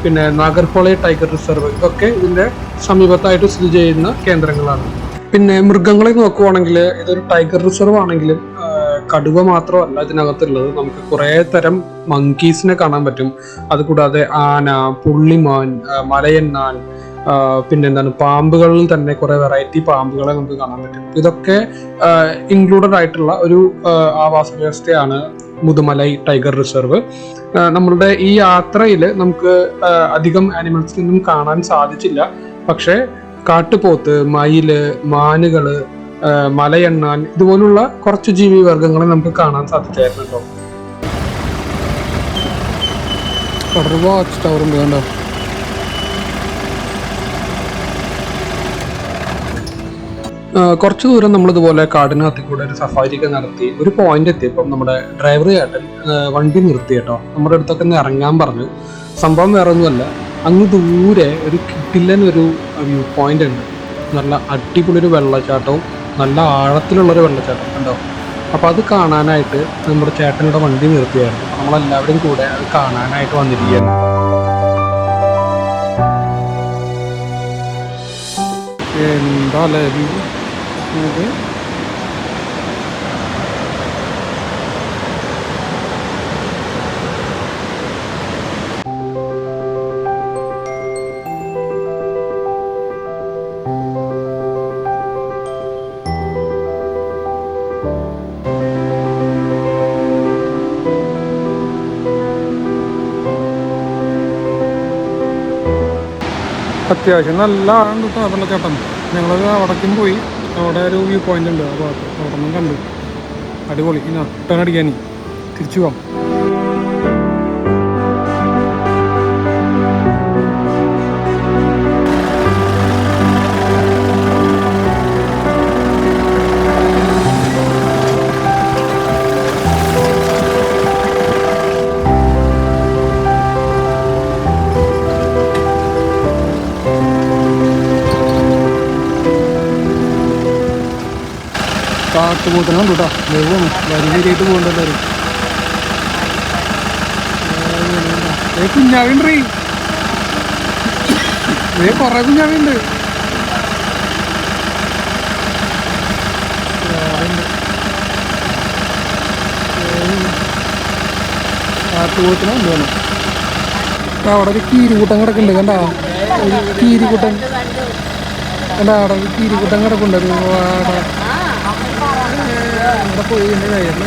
പിന്നെ നാഗർഹോളെ ടൈഗർ റിസർവ്, ഇതൊക്കെ ഇതിൻ്റെ സമീപത്തായിട്ട് സ്ഥിതി ചെയ്യുന്ന കേന്ദ്രങ്ങളാണ്. പിന്നെ മൃഗങ്ങളെ നോക്കുവാണെങ്കിൽ ഇതൊരു ടൈഗർ റിസർവ് ആണെങ്കിലും കടുവ മാത്രമല്ല ഇതിനകത്തുള്ളത്. നമുക്ക് കുറേ തരം മങ്കീസിനെ കാണാൻ പറ്റും. അതുകൂടാതെ ആന, പുള്ളിമാൻ, മലയണ്ണാൻ, പിന്നെന്താണ് പാമ്പുകളിൽ തന്നെ കുറേ വെറൈറ്റി പാമ്പുകളെ നമുക്ക് കാണാൻ പറ്റും. ഇതൊക്കെ ഇൻക്ലൂഡഡ് ആയിട്ടുള്ള ഒരു ആവാസ വ്യവസ്ഥയാണ് മുതുമലൈ ടൈഗർ റിസർവ്. നമ്മളുടെ ഈ യാത്രയിൽ നമുക്ക് അധികം ആനിമൽസിനൊന്നും കാണാൻ സാധിച്ചില്ല. പക്ഷേ കാട്ടുപോത്ത്, മയില്, മാനുകള്, മലയണ്ണാൻ, ഇതുപോലുള്ള കുറച്ച് ജീവി വർഗങ്ങളെ നമുക്ക് കാണാൻ സാധിച്ചായിരുന്നു കേട്ടോ. വാച്ച് ടവർ ഉണ്ട് കണ്ടോ. കുറച്ച് ദൂരം നമ്മളിതുപോലെ കാടിനകത്ത് കൂടെ ഒരു സഫാരിയൊക്കെ നടത്തി ഒരു പോയിന്റ് എത്തിയപ്പം നമ്മുടെ ഡ്രൈവർ ചേട്ടൻ വണ്ടി നിർത്തി കേട്ടോ. നമ്മുടെ അടുത്തൊക്കെ ഒന്ന് ഇറങ്ങാൻ പറഞ്ഞു. സംഭവം വേറെ ഒന്നുമല്ല, അങ്ങ് ദൂരെ ഒരു കിട്ടില്ലൻ ഒരു വ്യൂ പോയിന്റ് ഉണ്ട്. നല്ല അടിപൊളി ഒരു വെള്ളച്ചാട്ടവും നല്ല ആഴത്തിലുള്ളൊരു വെള്ളച്ചാട്ടം കണ്ടോ. അപ്പോൾ അത് കാണാനായിട്ട് നമ്മുടെ ചേട്ടനോട് വണ്ടി നിർത്തിയായിരുന്നു. നമ്മളെല്ലാവരും കൂടെ അത് കാണാനായിട്ട് വന്നിരിക്കുകയാണ്. എന്താ അല്ലേ അത്യാവശ്യം നല്ല ആഴം കിട്ടും ആ വെള്ളച്ചാട്ടം. ഞങ്ങളത് അവിടേക്കും പോയി. അവിടെ ഒരു വ്യൂ പോയിന്റ് ഉണ്ട്. അപ്പോൾ അവിടെ നിന്നും കണ്ടു. അടിപൊളി. ഇനി ടേൺ അടിക്കാൻ തിരിച്ചു പോകാം. കാട്ടുപോത്തനെ കണ്ടു കേട്ടോ. വെള്ളമാണ് വരിവരിയായിട്ട് പോകണ്ട എല്ലാവരും. കുഞ്ഞാവിണ്ട്, കുറേ കുഞ്ഞാവിണ്ട്. കാട്ടുപോത്തിനെ കൊണ്ടുപോകണം. അവിടെ ഒരു കീരിക്കൂട്ടം കിടക്കുന്നുണ്ട് കണ്ടാ. ഒരു കീരിക്കൂട്ടം കണ്ടാ. അവിടെ ഒരു കീരിക്കൂട്ടം കിടക്കുന്നുണ്ട്. നമ്മുടെ പൊഴിൻ്റെ കയ്യിൽ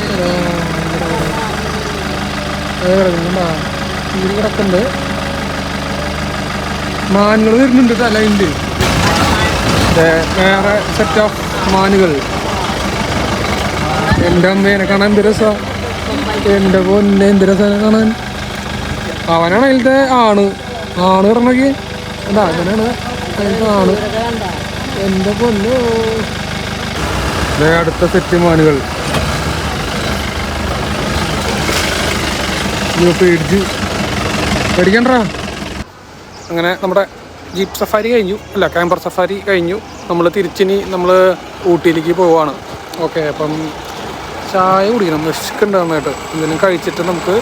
തീര് കിടക്കുന്നുണ്ട്. മാനുകൾ വരുന്നുണ്ട് തലയുണ്ട്. വേറെ സെറ്റ് ഓഫ് മാനുകൾ. എൻ്റെ അമ്മേനെ കാണാൻ എന്ത് രസമാണ്. എൻ്റെ പൊന്നെ എന്ത് രസമാണ് കാണാൻ. അവനാണ് അതിലത്തെ ആണ് കിടന്നൊക്കെ എന്താ അങ്ങനെയാണ് അതിലത്തെ ആണ്. എൻ്റെ പൊന്നെ അടുത്ത സെറ്റ് മാനുകൾ. പേടിക്കണ്ടാ. അങ്ങനെ നമ്മുടെ ജീപ്പ് സഫാരി കഴിഞ്ഞു, അല്ല ക്യാമ്പർ സഫാരി കഴിഞ്ഞു. നമ്മൾ തിരിച്ചിനി നമ്മൾ ഊട്ടിയിലേക്ക് പോവാണ്. ഓക്കെ, അപ്പം ചായ കുടിക്കണം, വിശക്കുണ്ട് നന്നായിട്ട്. എന്തെങ്കിലും കഴിച്ചിട്ട് നമുക്ക്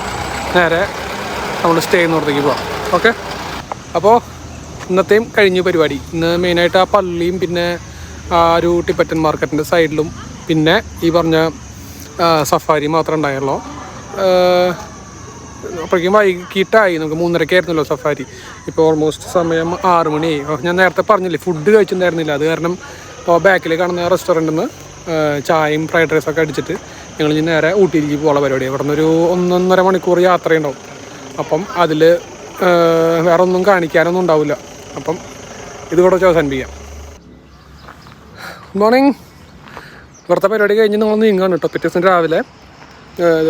നേരെ നമ്മൾ സ്റ്റേ ചെയ്യുന്നിടത്തേക്ക് പോവാം. ഓക്കെ, അപ്പോൾ ഇന്നത്തെയും കഴിഞ്ഞു പരിപാടി. ഇന്ന് മെയിനായിട്ട് ആ പള്ളിയും പിന്നെ ആ ഒരു ടിബറ്റൻ മാർക്കറ്റിൻ്റെ സൈഡിലും പിന്നെ ഈ പറഞ്ഞ സഫാരി മാത്രമേ ഉണ്ടായുള്ളൂ. അപ്പോഴേക്കും വൈകിട്ടായി, നമുക്ക് 3:30 സഫാരി. ഇപ്പോൾ ഓൾമോസ്റ്റ് സമയം 6 മണിയായി. ഞാൻ നേരത്തെ പറഞ്ഞില്ലേ ഫുഡ് കഴിച്ചിട്ടുണ്ടായിരുന്നില്ല. അത് കാരണം ഇപ്പോൾ ബാക്കിൽ കാണുന്ന റെസ്റ്റോറൻറ്റിൽ നിന്ന് ചായയും ഫ്രൈഡ് റൈസൊക്കെ അടിച്ചിട്ട് ഞങ്ങൾ ഇനി നേരെ ഊട്ടിയിലേക്ക് പോകാനുള്ള പരിപാടി. ഇവിടെ നിന്നൊരു 1.5 മണിക്കൂർ യാത്രയുണ്ടാവും. അപ്പം അതിൽ വേറെ ഒന്നും കാണിക്കാനൊന്നും ഉണ്ടാവില്ല. അപ്പം ഇതുകൂടെ അവസാനിപ്പിക്കാം. Good morning. ഇവിടുത്തെ പരിപാടി കഴിഞ്ഞ് നമ്മൾ നീങ്ങാണ് കേട്ടോ. പിറ്റേ ദിവസം രാവിലെ,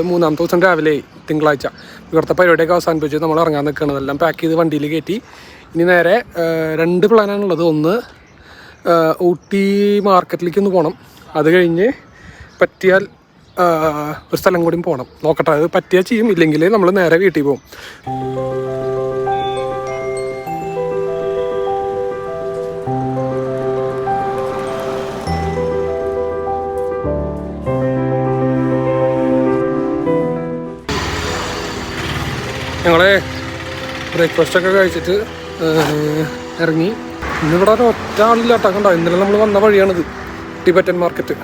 3-ാമത്തെ ദിവസം രാവിലെ തിങ്കളാഴ്ച ഇവിടുത്തെ പരിപാടിയൊക്കെ അവസാനിപ്പിച്ച് നമ്മൾ ഇറങ്ങാൻ നിൽക്കുകയാണ്. എല്ലാം പാക്ക് ചെയ്ത് വണ്ടിയിൽ കയറ്റി ഇനി നേരെ 2 പ്ലാനാണുള്ളത്. ഒന്ന് ഊട്ടി മാർക്കറ്റിലേക്ക് ഒന്ന് പോകണം. അത് കഴിഞ്ഞ് പറ്റിയാൽ ഒരു സ്ഥലം കൂടിയും പോകണം. നോക്കട്ടെ, അത് പറ്റിയാൽ ചെയ്യും, ഇല്ലെങ്കിൽ നമ്മൾ നേരെ വീട്ടിൽ പോകും. ഞങ്ങളെ ബ്രേക്ക്ഫാസ്റ്റൊക്കെ കഴിച്ചിട്ട് ഇറങ്ങി. ഇന്നിവിടെ ഒരൊറ്റ ആളില്ല കേട്ടോ. കണ്ടോ, ഇന്നലെ നമ്മൾ വന്ന വഴിയാണിത്, ടിബറ്റൻ മാർക്കറ്റ്.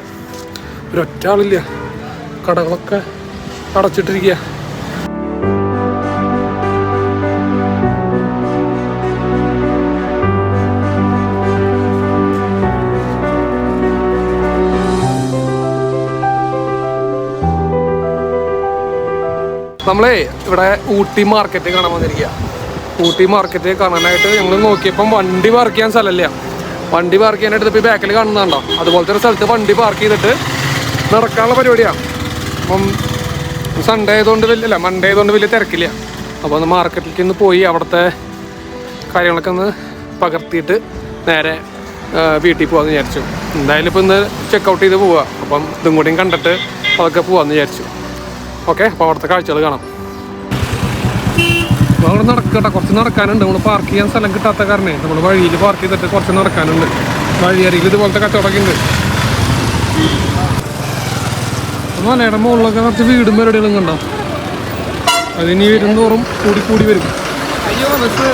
ഒരൊറ്റ ആളില്ല, കടകളൊക്കെ അടച്ചിട്ടിരിക്കുക. നമ്മളെ ഇവിടെ ഊട്ടി മാർക്കറ്റ് കാണാൻ വന്നിരിക്കുക. ഊട്ടി മാർക്കറ്റ് കാണാനായിട്ട് ഞങ്ങൾ നോക്കിയപ്പം വണ്ടി പാർക്ക് ചെയ്യാൻ സ്ഥലമില്ല. വണ്ടി പാർക്ക് ചെയ്യാനായിട്ട് ഇപ്പോൾ ബാക്കിൽ കാണുന്നുണ്ടോ, അതുപോലത്തെ ഒരു സ്ഥലത്ത് വണ്ടി പാർക്ക് ചെയ്തിട്ട് നടക്കാനുള്ള പരിപാടിയാണ്. അപ്പം സൺഡേ ആയതുകൊണ്ട് മൺഡേ ആയതുകൊണ്ട് വലിയ തിരക്കില്ല. അപ്പോൾ ഒന്ന് മാർക്കറ്റിലേക്ക് ഒന്ന് പോയി അവിടുത്തെ കാര്യങ്ങളൊക്കെ ഒന്ന് പകർത്തിയിട്ട് നേരെ വീട്ടിൽ പോകാമെന്ന് വിചാരിച്ചു. എന്തായാലും ഇപ്പോൾ ഇന്ന് ചെക്കൗട്ട് ചെയ്ത് പോവുക. അപ്പം ഇതും കൂടിയും കണ്ടിട്ട് അതൊക്കെ പോകാമെന്ന് വിചാരിച്ചു. ഓക്കെ, അപ്പോൾ അവിടുത്തെ കാഴ്ചകൾ കാണാം. അവിടെ നടക്കട്ടെ, കുറച്ച് നടക്കാനുണ്ട്. നമ്മൾ പാർക്ക് ചെയ്യാൻ സ്ഥലം കിട്ടാത്ത കാരണേ നമ്മൾ വഴിയിൽ പാർക്ക് ചെയ്തിട്ട് കുറച്ച് നടക്കാനുണ്ട്. വഴിയരികിൽ ഇതുപോലത്തെ കച്ചവടമൊക്കെ ഉണ്ട്. മലയുടെ മുകളിലൊക്കെ കുറച്ച് വീടും പരിപാടികളും കണ്ടോ. അതിനി വരുന്നോറും കൂടി വരും. അയ്യോ, ബസ്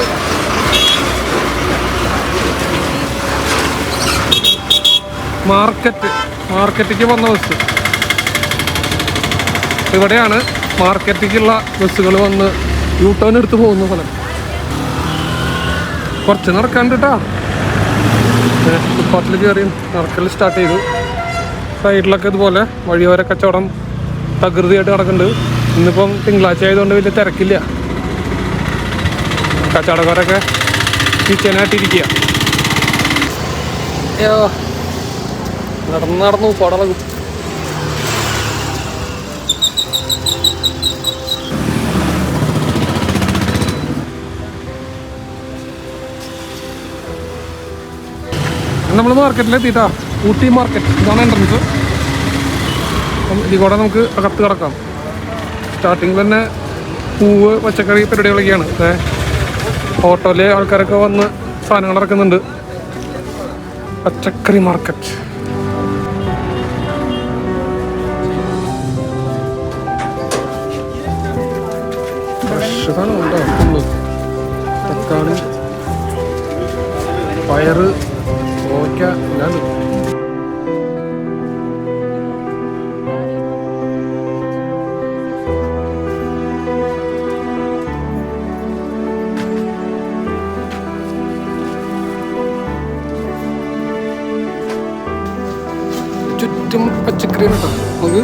മാർക്കറ്റിലേക്ക് വന്ന ബസ് ഇവിടെയാണ്. മാർക്കറ്റിലേക്കുള്ള ബസ്സുകൾ വന്ന് യൂട്ടേൺ എടുത്ത് പോകുന്ന സ്ഥലം. കുറച്ച് നടക്കാണ്ട് കേട്ടോ. ഫുട്പാത്തിൽ കയറി നടക്കൽ സ്റ്റാർട്ട് ചെയ്തു. സൈഡിലൊക്കെ ഇതുപോലെ വഴിയോര കച്ചവടം തകൃതിയായിട്ട് നടക്കുന്നുണ്ട്. ഇന്നിപ്പം തിങ്കളാഴ്ച ആയതുകൊണ്ട് വലിയ തിരക്കില്ല. കച്ചവടക്കാരൊക്കെ കിച്ചനായിട്ടിരിക്കുക. അയ്യോ, നടന്നു പടളകും. നമ്മൾ മാർക്കറ്റിലെത്തിയിട്ടാ. ഊട്ടി മാർക്കറ്റ് ഇതാണ് എൻട്രൻസ്. അപ്പം ഇതിൽ കൂടെ നമുക്ക് അകത്ത് കിടക്കാം. സ്റ്റാർട്ടിങ്ങിൽ തന്നെ പൂവ് പച്ചക്കറി പരിപാടികളൊക്കെയാണ്. ഓട്ടോയിലെ ആൾക്കാരൊക്കെ വന്ന് സാധനങ്ങൾ ഇറക്കുന്നുണ്ട്. പച്ചക്കറി മാർക്കറ്റ്. ഫ്രഷ് സാധനം ഉണ്ടോ? തക്കാളി, പയറ്, ഓക്ക എല്ലാം. ചുറ്റും പച്ചക്കറിയാണ് കേട്ടോ. നമുക്ക്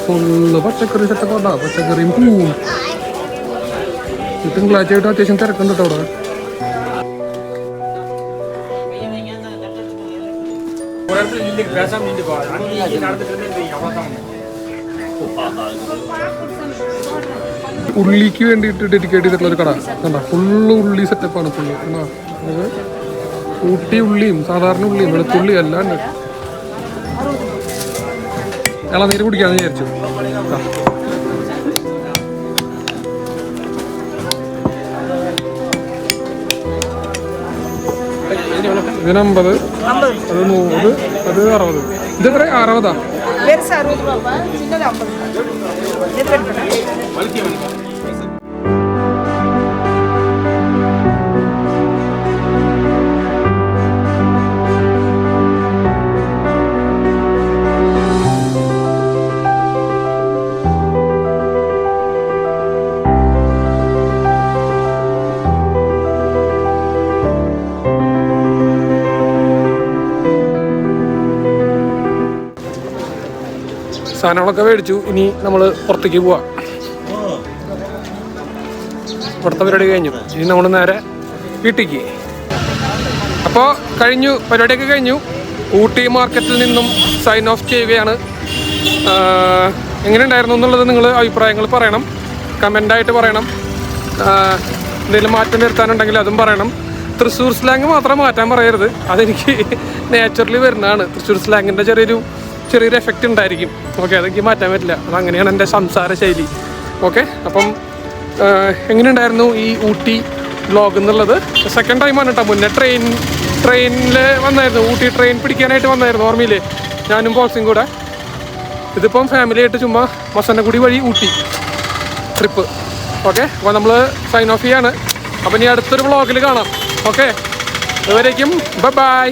ഫുള്ള് പച്ചക്കറി സെറ്റപ്പ് ഉണ്ടാ. പച്ചക്കറിയും പൂവും. തിങ്കളാഴ്ച ആയിട്ട് അത്യാവശ്യം തിരക്കുണ്ട് കേട്ടോ അവിടെ. ഉള്ളിക്ക് വേണ്ടിയിട്ട് ഡെഡിക്കേറ്റ് ചെയ്തിട്ടുള്ള ഒരു കട കണ്ട. ഫുള്ള് ഉള്ളി സെറ്റപ്പാണ്. ഫുള്ള് അത് ഊട്ടി ഉള്ളിയും സാധാരണ ഉള്ളിയും വെളുത്തുള്ളിയും എല്ലാം ഉണ്ട്. ഇളനീര് കുടിക്കാന്ന് വിചാരിച്ചു. ഇതിന് 50, അത് 100, അത് 60. ഇതെത്ര? 60. സാധനങ്ങളൊക്കെ മേടിച്ചു. ഇനി നമ്മൾ പുറത്തേക്ക് പോവാം. ഇവിടുത്തെ പരിപാടി കഴിഞ്ഞു. ഇനി നമ്മൾ നേരെ വീട്ടിലേക്ക്. അപ്പോൾ കഴിഞ്ഞു, പരിപാടിയൊക്കെ കഴിഞ്ഞു. ഊട്ടി മാർക്കറ്റിൽ നിന്നും സൈൻ ഓഫ് ചെയ്യുകയാണ്. എങ്ങനെ ഉണ്ടായിരുന്നു എന്നുള്ളത് നിങ്ങൾ അഭിപ്രായങ്ങൾ പറയണം, കമൻ്റായിട്ട് പറയണം. എന്തെങ്കിലും മാറ്റം വരുത്താനുണ്ടെങ്കിൽ അതും പറയണം. തൃശ്ശൂർ സ്ലാങ് മാത്രം മാറ്റാൻ പറയരുത്. അതെനിക്ക് നാച്ചുറലി വരുന്നതാണ്. തൃശ്ശൂർ സ്ലാങ്ങിൻ്റെ ചെറിയൊരു എഫക്റ്റ് ഉണ്ടായിരിക്കും. ഓക്കെ, അതെനിക്ക് മാറ്റാൻ പറ്റില്ല. അതങ്ങനെയാണ് എൻ്റെ സംസാര ശൈലി. ഓക്കെ, അപ്പം എങ്ങനെയുണ്ടായിരുന്നു ഈ ഊട്ടി വ്ലോഗ് എന്നുള്ളത്? സെക്കൻഡ് ടൈമാണ് കേട്ടോ. മുന്നേ ട്രെയിനിൽ വന്നായിരുന്നു. ഊട്ടി ട്രെയിൻ പിടിക്കാനായിട്ട് വന്നായിരുന്നു, ഓർമ്മയില്ലേ? ഞാനും ബോൾസും കൂടെ. ഇതിപ്പം ഫാമിലിയായിട്ട് ചുമ്മാ മസന്നഗുഡി വഴി ഊട്ടി ട്രിപ്പ്. ഓക്കെ, അപ്പോൾ നമ്മൾ സൈൻ ഓഫ് ചെയ്യാണ്. അപ്പം ഇനി അടുത്തൊരു വ്ലോഗിൽ കാണാം. ഓക്കെ, അതുവരേക്കും ബൈ.